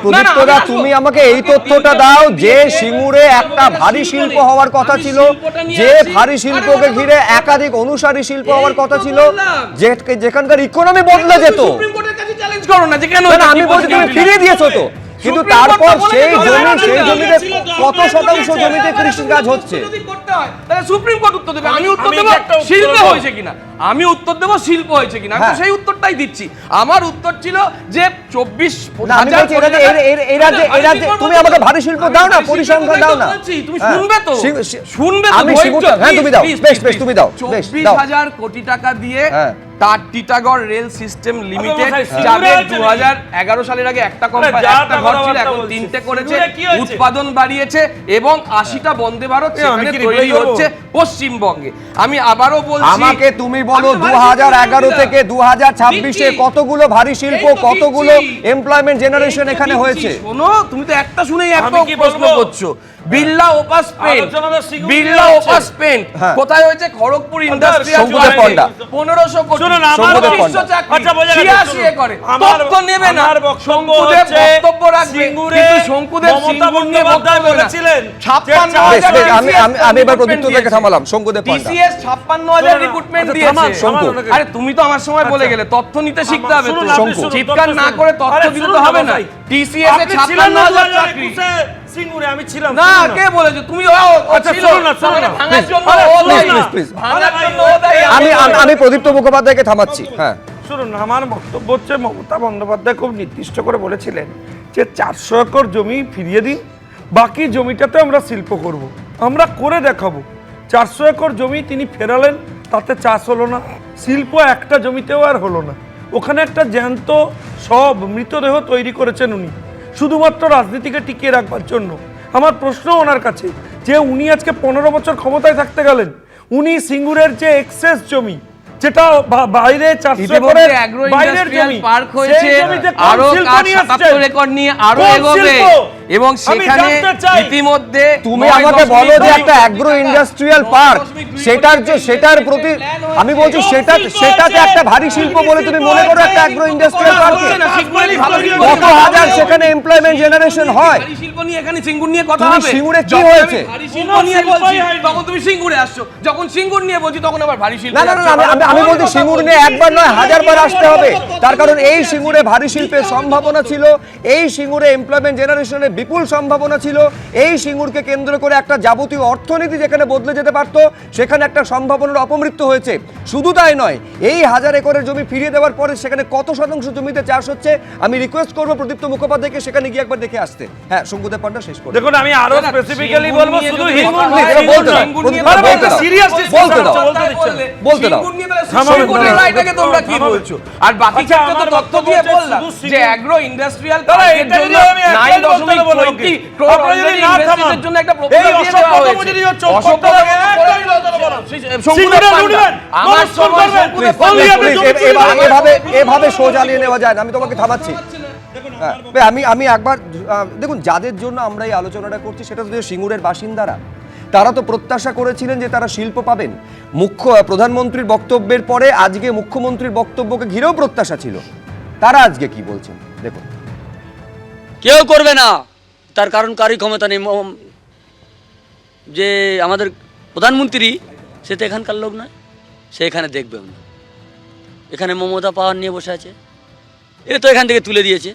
প্রদীপ্তদা তুমি আমাকে এই তথ্যটা দাও যে সিঙ্গুরে একটা ভারী শিল্প হওয়ার কথা ছিল, যে ভারী শিল্পকে ঘিরে একাধিক অনুসারী শিল্প হওয়ার কথা ছিল, যেখানকার ইকোনমি বদলে যেত। আমি বলছি তুমি ফিরিয়ে দিয়েছো তো, কিন্তু তারপর সেই জমিতে কত শতাংশ জমিতে কৃষি কাজ হচ্ছে? সুপ্রিম কোর্ট উত্তর দেবে, আমি উত্তর দেবো শিল্প হয়েছে কিনা, আমি উত্তর দেবো শিল্প হয়েছে কিনা, আমি সেই উত্তরটাই দিচ্ছি। আমার উত্তর ছিল যে 24,000। তুমি আমাকে ভারী শিল্প দাও না, পরিসংখ্যান দাও না, তুমি শুনবে তো, শুনবে তো, তুমি দাও, বেশ তুমি দাও। 24,000 কোটি টাকা দিয়ে তার টিটাগড় রেল সিস্টেম লিমিটেড যাবে। 2011 সালের আগে একটা ঘর ছিল, এখন 3টে করেছে, উৎপাদন বাড়িয়েছে এবং 80টা বন্দে ভারত সেখানে তৈরি হচ্ছে পশ্চিমবঙ্গে। আমি আবারও বলছি, আমাকে তুমি বলো 2011 থেকে 2026 এ কতগুলো ভারী শিল্প, কতগুলো এমপ্লয়মেন্ট জেনারেশন এখানে হয়েছে? শোনো, তুমি তো একটা শুনেই এত প্রশ্ন করছো। বিড়লা ওপাস পেন্ট কোথায় হয়েছে? খড়গপুর ইন্ডাস্ট্রিয়াল 1500 কোটি। আমি এবার প্রদীপ্তদাকে থামালাম। শঙ্কুদেব পান্ডা টিসিএস 56,000 রিক্রুটমেন্ট দিয়েছে। আরে তুমি তো আমার সময় বলে গেলে, তথ্য নিতে শিখতে হবে তো। চিৎকার না করে তথ্য দিতে তো হবে না। টিসিএস এ 56,000 চাকরি সিঙ্গুরে আমি ছিলাম না। কে বলেছে? তুমি ভাঙার জন্য আমি প্রদীপ্ত মুখোপাধ্যায়কে থামাচ্ছি। হ্যাঁ শুনুন, আমার বক্তব্য হচ্ছে মমতা বন্দ্যোপাধ্যায় খুব নির্দিষ্ট করে বলেছিলেন যে 400 একর জমি ফিরিয়ে দিন, বাকি জমিটাতে আমরা শিল্প করব, আমরা করে দেখাবো। 400 একর জমি তিনি ফেরালেন, তাতে চাষ হলো না, শিল্প একটা জমিতেও আর হলো না। ওখানে একটা জ্যান্ত সব মৃতদেহ তৈরি করেছেন উনি, শুধুমাত্র রাজনীতিকে টিকিয়ে রাখবার জন্য। আমার প্রশ্ন ওনার কাছে যে উনি আজকে 15 বছর ক্ষমতায় থাকতে গেলেন, উনি সিঙ্গুরের যে এক্সেস জমি, যেটা বাইরে 400 একরের বাইরের জমি, পার্ক হয়েছে, আরো 77 একর নিয়ে আরো এগোবে এবং সেখানে ইতিমধ্যে তুমি আমাকে বলো যে একটা অ্যাগ্রো ইন্ডাস্ট্রিয়াল পার্ক, সেটার প্রতি আমি বলছি সেটাতে একটা ভারী শিল্প বলে তুমি মনে করো একটা অ্যাগ্রো ইন্ডাস্ট্রিয়াল পার্ক? কত হাজার সেখানে এমপ্লয়মেন্ট জেনারেশন হয়? ভারী শিল্প নিয়ে এখানে সিঙ্গুর নিয়ে কথা হবে। সিঙ্গুরে কি হয়েছে? ভারী শিল্প নিয়ে বলছি, তখন তুমি সিঙ্গুরে আসছো। যখন সিঙ্গুর নিয়ে বলছি তখন আবার ভারী শিল্প। না, আমি বলছি সিঙ্গুর নিয়ে একবার নয় 1000 বার আসতে হবে। তার কারণ এই সিঙ্গুরে ভারী শিল্পের সম্ভাবনা ছিল, এই সিঙ্গুরে এমপ্লয়মেন্ট জেনারেশনের বিপুল সম্ভাবনা ছিল, এই সিঙ্গুরকে কেন্দ্র করে একটা যাবতীয় অর্থনীতি যেখানে বদলে যেতে পারত, সেখানে একটা সম্ভাবনার অপমৃত্যু হয়েছে। শুধু তাই নয়, এই 1000 একরের জমি ফিরিয়ে দেওয়ার পরে সেখানে কত শতাংশ জমিতে চাষ হচ্ছে, আমি রিকোয়েস্ট করবো প্রদীপ্ত মুখোপাধ্যায়কে সেখানে গিয়ে একবার দেখে আসতে। হ্যাঁ, শঙ্কুদেব পান্ডা শেষ করুন। দেখুন, আমি আরো স্পেসিফিক্যালি বলবো, শুধু বলতে দাও। তোমরা কি বলছো? আর বাকি ক্ষেত্রে তো তথ্য দিয়ে বললাম যে অ্যাগ্রো ইন্ডাস্ট্রিয়াল পার্কের জন্য 9.20 crore অলরেডি ইনভেস্টমেন্টের জন্য একটা প্রপোজাল দিয়ে দেওয়া হয়েছে। এভাবে শো চালিয়ে নেওয়া যায় না। আমি তোমাকে থামাচ্ছি। আমি একবার দেখুন, যাদের জন্য আমরা এই আলোচনাটা করছি সেটা তো সিঙ্গুরের বাসিন্দারা। তারা তো প্রত্যাশা করেছিলেন যে তারা শিল্প পাবেন। প্রধানমন্ত্রীর বক্তব্যের পরে আজকে মুখ্যমন্ত্রীর বক্তব্যকে ঘিরেও প্রত্যাশা ছিল। তারা আজকে কি বলছেন দেখুন। কেউ করবে না, তার কারণ কারই ক্ষমতা নেই। যে আমাদের প্রধানমন্ত্রী, সে তো এখানকার লোক নয়, সে এখানে দেখবেও না। এখানে মমতা পাওয়ার নিয়ে বসে আছে, এ তো এখান থেকে তুলে দিয়েছে।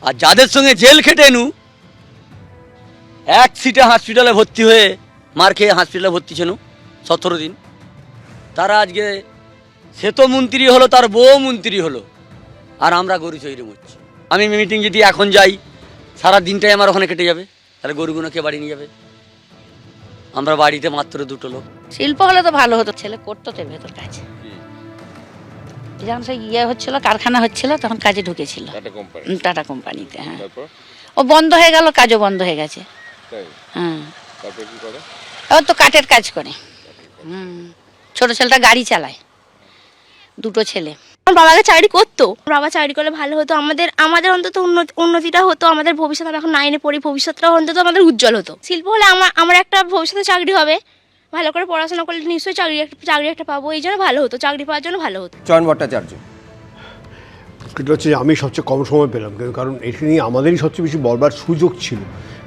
আর যাদের সঙ্গে জেল খেটে নু, এক সিটে হসপিটালে ভর্তি হয়ে মার খেয়ে হসপিটালে ভর্তি ছিল 17 দিন, তারা আজকে সে তো মন্ত্রী হলো, তার বউ মন্ত্রী হলো, আর আমরা গরু চৈরে মরছি। আমি মিটিং যদি এখন যাই, সারা দিনটাই আমার ওখানে কেটে যাবে, তাহলে গরুগুলো কে বাড়ি নিয়ে যাবে? আমরা বাড়িতে মাত্র 2টো লোক। শিল্প হলে তো ভালো হতো, ছেলে করতো তো ভেতর কাজ। যখন সে হচ্ছিল, কারখানা হচ্ছিল, তখন কাজে ঢুকেছিল টাটা কোম্পানিতে। হ্যাঁ, ও বন্ধ হয়ে গেল, কাজও বন্ধ হয়ে গেছে। হ্যাঁ, ও তো কাঠের কাজ করে। ছোট ছেলেটা গাড়ি চালায়, 2টো ছেলে। বাবাকে চাকরি করতো, বাবা চাকরি করলে ভালো হতো, আমাদের অন্তত উন্নতিটা হতো, আমাদের ভবিষ্যৎ, আমরা এখন 9-এ পড়ি, ভবিষ্যৎটাও অন্তত আমাদের উজ্জ্বল হতো। শিল্প হলে আমার একটা ভবিষ্যতে চাকরি হবে, ভালো করে পড়াশোনা করলে নিশ্চয়ই চাকরি একটা পাবো, এই জন্য ভালো হতো, চাকরি পাওয়ার জন্য ভালো হতো। চয়ন ভট্টাচার্য, এটা হচ্ছে যে আমি সবচেয়ে কম সময় পেলাম, কারণ এটা নিয়ে আমাদেরই সবচেয়ে বেশি বলবার সুযোগ ছিল।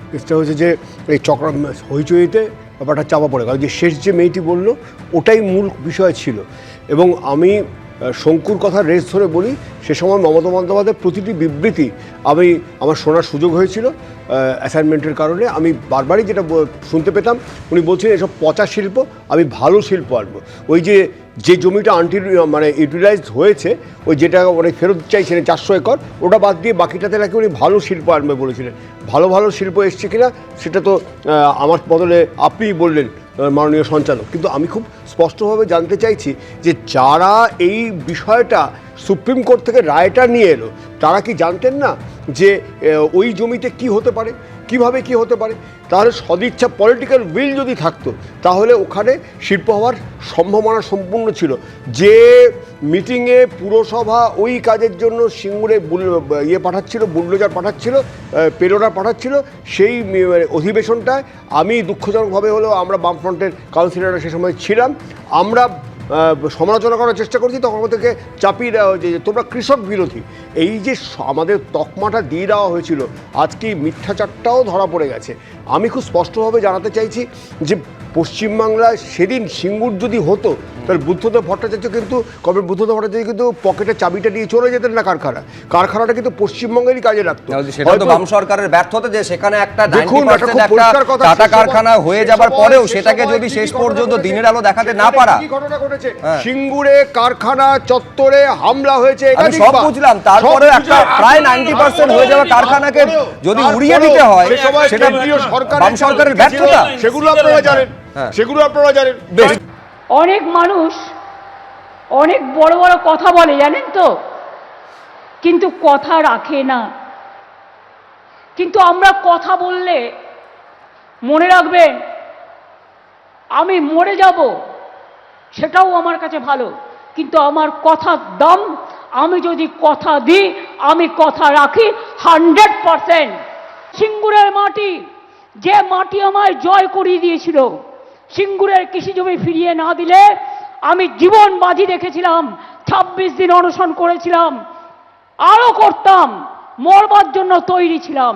কেসটা হচ্ছে যে এই হইচইতে ব্যাপারটা চাপা পড়ে গেল, যে শেষ যে মেয়েটি বললো ওটাই মূল বিষয় ছিল। এবং আমি শঙ্কুর কথা রেস ধরে বলি, সে সময় মমতা বন্দ্যোপাধ্যায়ের প্রতিটি বিবৃতি আমার শোনার সুযোগ হয়েছিল অ্যাসাইনমেন্টের কারণে। আমি বারবারই যেটা শুনতে পেতাম, উনি বলছিলেন এসব পচা শিল্প, আমি ভালো শিল্প আনবো। ওই যে জমিটা ইউটিলাইজড হয়েছে, ওই যেটা মানে ফেরত চাইছিলেন 400 একর, ওটা বাদ দিয়ে বাকিটাতে নাকি উনি ভালো শিল্প আনবে বলেছিলেন। ভালো শিল্প এসছে কিনা সেটা তো আমার বদলে আপনিই বললেন মাননীয় সঞ্চালক। কিন্তু আমি খুব স্পষ্টভাবে জানতে চাইছি যে যারা এই বিষয়টা সুপ্রিম কোর্ট থেকে রায়টা নিয়ে এলো, তারা কি জানতেন না যে ওই জমিতে কি হতে পারে, কিভাবে কি হতে পারে? তাহলে সদিচ্ছা পলিটিক্যাল উইল যদি থাকতো, তাহলে ওখানে শিল্প হওয়ার সম্ভাবনা সম্পূর্ণ ছিল। যে মিটিংয়ে পুরসভা ওই কাজের জন্য সিঙ্গুরে পাঠাচ্ছিল, বুলডোজার পাঠাচ্ছিল, পেলোডার পাঠাচ্ছিল, সেই অধিবেশনটায় আমি দুঃখজনকভাবে হলেও আমরা বামফ্রন্টের কাউন্সিলররা সে সময় ছিলাম, আমরা সমালোচনা করার চেষ্টা করছি, তখন থেকে চাপিয়ে দেওয়া হয়েছে যে তোমরা কৃষক বিরোধী। এই যে আমাদের তকমাটা দিয়ে দেওয়া হয়েছিল, আজকে মিথ্যাচারটাও ধরা পড়ে গেছে। আমি খুব স্পষ্টভাবে জানাতে চাইছি যে পশ্চিমবাংলায় সেদিন সিঙ্গুর যদি হতো, তাহলে বুদ্ধদেব ভট্টাচার্য কিন্তু পকেটে চাবিটা নিয়ে চলে যেতেন না কারখানাটা কিন্তু পশ্চিমবঙ্গেরই কাজে লাগতো। সেটা তো বাম সরকারের ব্যর্থতা যে সেখানে একটা 90% একটা টাটা কারখানা হয়ে যাবার পরেও সেটাকে যদি শেষ পর্যন্ত দিনের আলো দেখাতে না পারা। কি ঘটনা ঘটেছে সিঙ্গুরে কারখানা চত্বরে হামলা হয়েছে, আমি সব বুঝলাম, তারপরে একটা প্রায় 90% হয়ে যাওয়া কারখানাকে যদি উড়িয়ে দিতে হয়, সেটা বাম সরকারের ব্যর্থতা। সেগুলো আপনারা জানেন। অনেক মানুষ অনেক বড় বড় কথা বলে, জানেন তো, কিন্তু কথা রাখে না। কিন্তু আমরা কথা বললে মনে রাখবেন, আমি মরে যাব সেটাও আমার কাছে ভালো, কিন্তু আমার কথার দাম, আমি যদি কথা দিই, আমি কথা রাখি 100%। সিঙ্গুরের মাটি, যে মাটি আমায় জয় করিয়ে দিয়েছিল, সিঙ্গুরের কৃষি জমি ফিরিয়ে না দিলে আমি জীবন বাজি রেখেছিলাম, 26 দিন অনশন করেছিলাম, আরো করতাম, মরবার জন্য তৈরি ছিলাম,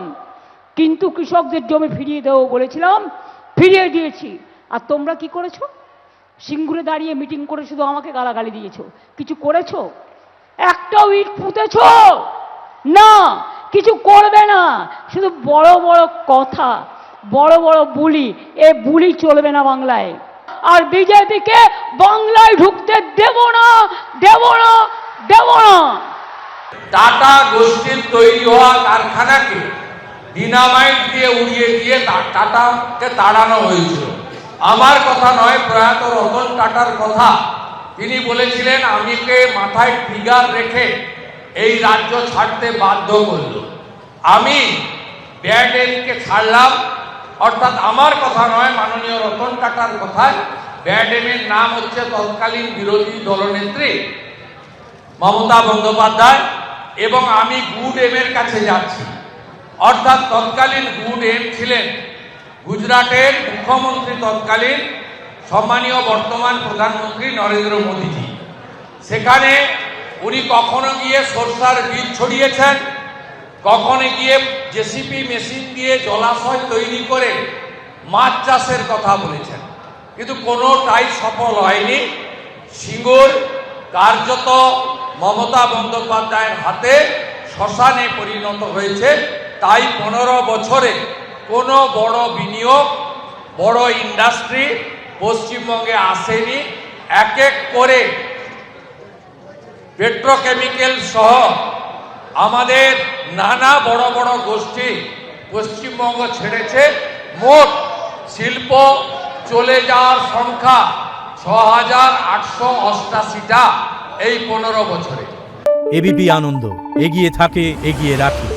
কিন্তু কৃষকদের জমি ফিরিয়ে দেবো বলেছিলাম, ফিরিয়ে দিয়েছি। আর তোমরা কি করেছো? সিঙ্গুরে দাঁড়িয়ে মিটিং করে শুধু আমাকে গালাগালি দিয়েছো, কিছু করেছো? একটাও ইট পুঁতেছো না, কিছু করবে না, শুধু বড় বড় কথা, বড় বড় বুলি। এ বুলি চলবে না বাংলায়। আর বিজেপিকে বাংলায় ঢুকতে দেব না। টাটা গোষ্ঠীর তৈরি হওয়া কারখানাকে ডিনামাইট দিয়ে উড়িয়ে দিয়ে টাটাকে তাড়ানো হয়েছিল। আমার কথা নয়, প্রয়াত রতন টাটার কথা। তিনি বলেছিলেন, আমিকে মাথায় ট্রিগার রেখে এই রাজ্য ছাড়তে বাধ্য করল। আমি ব্যাডেনকে ছাড়লাম, অর্থাৎ আমার কথা নয়, মাননীয় রতন টাটার কথায়। ব্যাডেনের নাম হচ্ছে তৎকালীন বিরোধী দলনেত্রী মমতা বন্দ্যোপাধ্যায়, এবং আমি গুড এমের কাছে যাচ্ছি। অর্থাৎ তৎকালীন গুড এম ছিলেন গুজরাটের মুখ্যমন্ত্রী, তৎকালীন সম্মানীয় বর্তমান প্রধানমন্ত্রী নরেন্দ্র মোদীজি। সেখানে উনি কখনো গিয়ে সরষার বীজ ছড়িয়েছেন, কখনো গিয়ে জেসিপি মেশিন দিয়ে জলাশয় তৈরি করে মাছ চাষের কথা বলেছেন, কিন্তু কোনোটাই সফল হয়নি। সিঙ্গুর কার্যত মমতা বন্দ্যোপাধ্যায়ের হাতে শ্মশানে পরিণত হয়েছে। তাই 15 বছরে কোনো বড় বিনিয়োগ, বড় ইন্ডাস্ট্রি পশ্চিমবঙ্গে আসেনি। এক এক করে পেট্রোকেমিক্যাল সহ আমাদের নানা বড় বড় গোষ্ঠী পশ্চিমবঙ্গ ছেড়েছে। মোট শিল্প চলে যাওয়ার সংখ্যা 6888টা এই 15 বছরে। এবিপি আনন্দ, এগিয়ে থাকে, এগিয়ে রাখে।